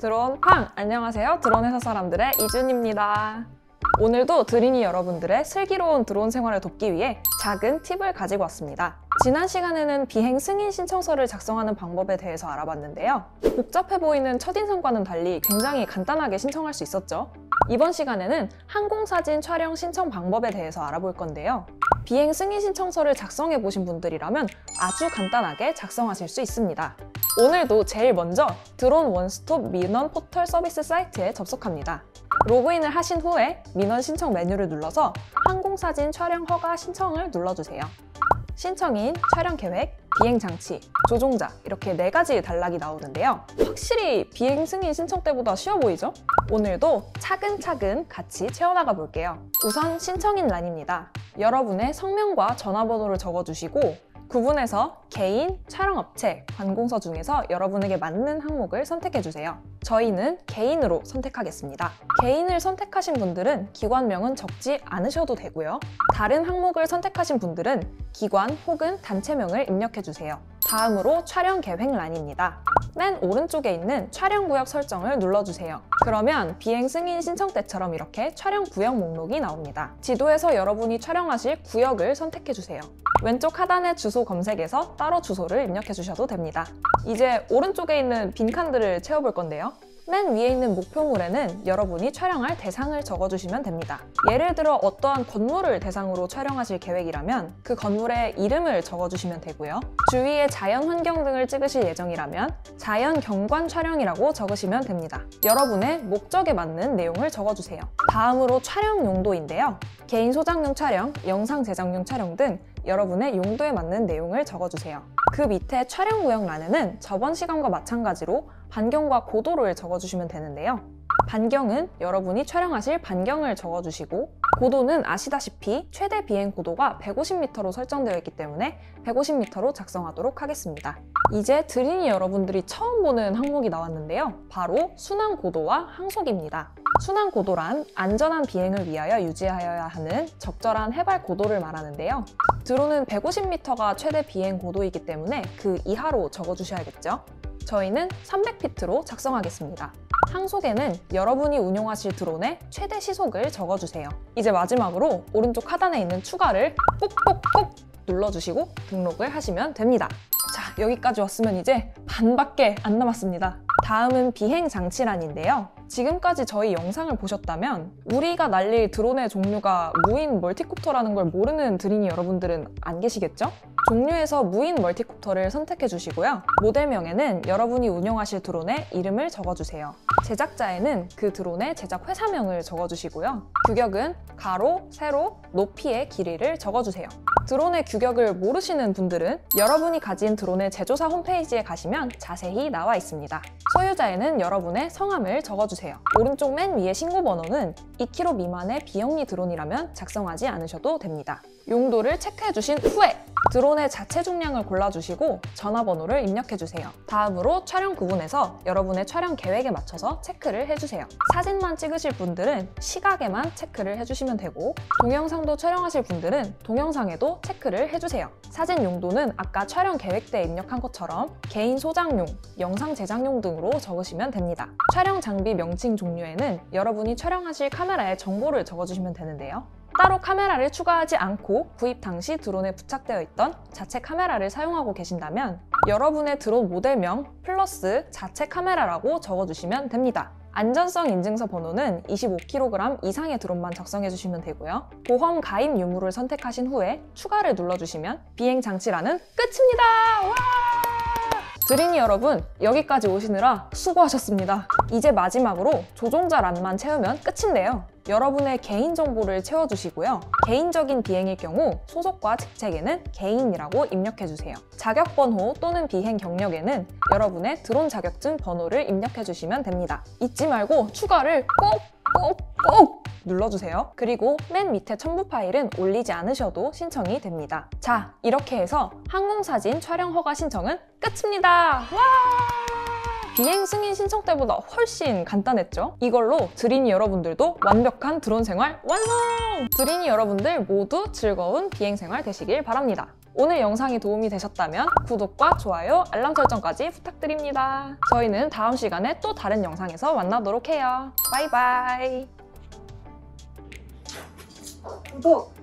드론 팡! 안녕하세요. 드론 회사 사람들의 이준입니다. 오늘도 드린이 여러분들의 슬기로운 드론 생활을 돕기 위해 작은 팁을 가지고 왔습니다. 지난 시간에는 비행 승인 신청서를 작성하는 방법에 대해서 알아봤는데요. 복잡해 보이는 첫인상과는 달리 굉장히 간단하게 신청할 수 있었죠. 이번 시간에는 항공사진 촬영 신청 방법에 대해서 알아볼 건데요. 비행 승인 신청서를 작성해 보신 분들이라면 아주 간단하게 작성하실 수 있습니다. 오늘도 제일 먼저 드론 원스톱 민원 포털 서비스 사이트에 접속합니다. 로그인을 하신 후에 민원 신청 메뉴를 눌러서 항공사진 촬영 허가 신청을 눌러주세요. 신청인, 촬영 계획, 비행 장치, 조종자 이렇게 4가지 단락이 나오는데요. 확실히 비행 승인 신청 때보다 쉬워 보이죠? 오늘도 차근차근 같이 채워나가 볼게요. 우선 신청인 란입니다. 여러분의 성명과 전화번호를 적어주시고 구분해서 개인, 촬영업체, 관공서 중에서 여러분에게 맞는 항목을 선택해주세요. 저희는 개인으로 선택하겠습니다. 개인을 선택하신 분들은 기관명은 적지 않으셔도 되고요. 다른 항목을 선택하신 분들은 기관 혹은 단체명을 입력해주세요. 다음으로 촬영 계획 란입니다. 맨 오른쪽에 있는 촬영 구역 설정을 눌러주세요. 그러면 비행 승인 신청 때처럼 이렇게 촬영 구역 목록이 나옵니다. 지도에서 여러분이 촬영하실 구역을 선택해주세요. 왼쪽 하단의 주소 검색에서 따로 주소를 입력해주셔도 됩니다. 이제 오른쪽에 있는 빈칸들을 채워볼 건데요. 맨 위에 있는 목표물에는 여러분이 촬영할 대상을 적어주시면 됩니다. 예를 들어 어떠한 건물을 대상으로 촬영하실 계획이라면 그 건물의 이름을 적어주시면 되고요. 주위의 자연 환경 등을 찍으실 예정이라면 자연 경관 촬영이라고 적으시면 됩니다. 여러분의 목적에 맞는 내용을 적어주세요. 다음으로 촬영 용도인데요. 개인 소장용 촬영, 영상 제작용 촬영 등 여러분의 용도에 맞는 내용을 적어주세요. 그 밑에 촬영 구역 란에는 저번 시간과 마찬가지로 반경과 고도를 적어주시면 되는데요. 반경은 여러분이 촬영하실 반경을 적어주시고 고도는 아시다시피 최대 비행 고도가 150m로 설정되어 있기 때문에 150m로 작성하도록 하겠습니다. 이제 드린이 여러분들이 처음 보는 항목이 나왔는데요. 바로 순항 고도와 항속입니다. 순항 고도란 안전한 비행을 위하여 유지하여야 하는 적절한 해발 고도를 말하는데요. 드론은 150m가 최대 비행 고도이기 때문에 그 이하로 적어주셔야겠죠. 저희는 300피트로 작성하겠습니다. 항속에는 여러분이 운용하실 드론의 최대 시속을 적어주세요. 이제 마지막으로 오른쪽 하단에 있는 추가를 꼭꼭꼭 눌러주시고 등록을 하시면 됩니다. 자, 여기까지 왔으면 이제 반밖에 안 남았습니다. 다음은 비행 장치란인데요. 지금까지 저희 영상을 보셨다면 우리가 날릴 드론의 종류가 무인 멀티콥터라는 걸 모르는 드린이 여러분들은 안 계시겠죠? 종류에서 무인 멀티콥터를 선택해 주시고요. 모델명에는 여러분이 운영하실 드론의 이름을 적어주세요. 제작자에는 그 드론의 제작 회사명을 적어주시고요. 규격은 가로, 세로, 높이의 길이를 적어주세요. 드론의 규격을 모르시는 분들은 여러분이 가진 드론의 제조사 홈페이지에 가시면 자세히 나와 있습니다. 소유자에는 여러분의 성함을 적어주세요. 오른쪽 맨 위의 신고번호는 2kg 미만의 비영리 드론이라면 작성하지 않으셔도 됩니다. 용도를 체크해주신 후에 드론의 자체 중량을 골라주시고 전화번호를 입력해주세요. 다음으로 촬영 구분에서 여러분의 촬영 계획에 맞춰서 체크를 해주세요. 사진만 찍으실 분들은 시각에만 체크를 해주시면 되고 동영상도 촬영하실 분들은 동영상에도 체크를 해주세요. 사진 용도는 아까 촬영 계획 때 입력한 것처럼 개인 소장용, 영상 제작용 등으로 적으시면 됩니다. 촬영 장비 명칭 종류에는 여러분이 촬영하실 카메라의 정보를 적어주시면 되는데요. 따로 카메라를 추가하지 않고 구입 당시 드론에 부착되어 있던 자체 카메라를 사용하고 계신다면 여러분의 드론 모델명 플러스 자체 카메라라고 적어주시면 됩니다. 안전성 인증서 번호는 25kg 이상의 드론만 작성해 주시면 되고요. 보험 가입 유무를 선택하신 후에 추가를 눌러주시면 비행 장치란은 끝입니다. 와! 드린이 여러분, 여기까지 오시느라 수고하셨습니다. 이제 마지막으로 조종자 란만 채우면 끝인데요. 여러분의 개인정보를 채워주시고요. 개인적인 비행일 경우 소속과 직책에는 개인이라고 입력해주세요. 자격번호 또는 비행 경력에는 여러분의 드론 자격증 번호를 입력해주시면 됩니다. 잊지 말고 추가를 꼭 눌러주세요. 그리고 맨 밑에 첨부 파일은 올리지 않으셔도 신청이 됩니다. 자, 이렇게 해서 항공사진 촬영 허가 신청은 끝입니다. 와! 비행 승인 신청 때보다 훨씬 간단했죠? 이걸로 드리니 여러분들도 완벽한 드론 생활 완성! 드리니 여러분들 모두 즐거운 비행 생활 되시길 바랍니다. 오늘 영상이 도움이 되셨다면 구독과 좋아요, 알람 설정까지 부탁드립니다. 저희는 다음 시간에 또 다른 영상에서 만나도록 해요. 바이바이! 구독!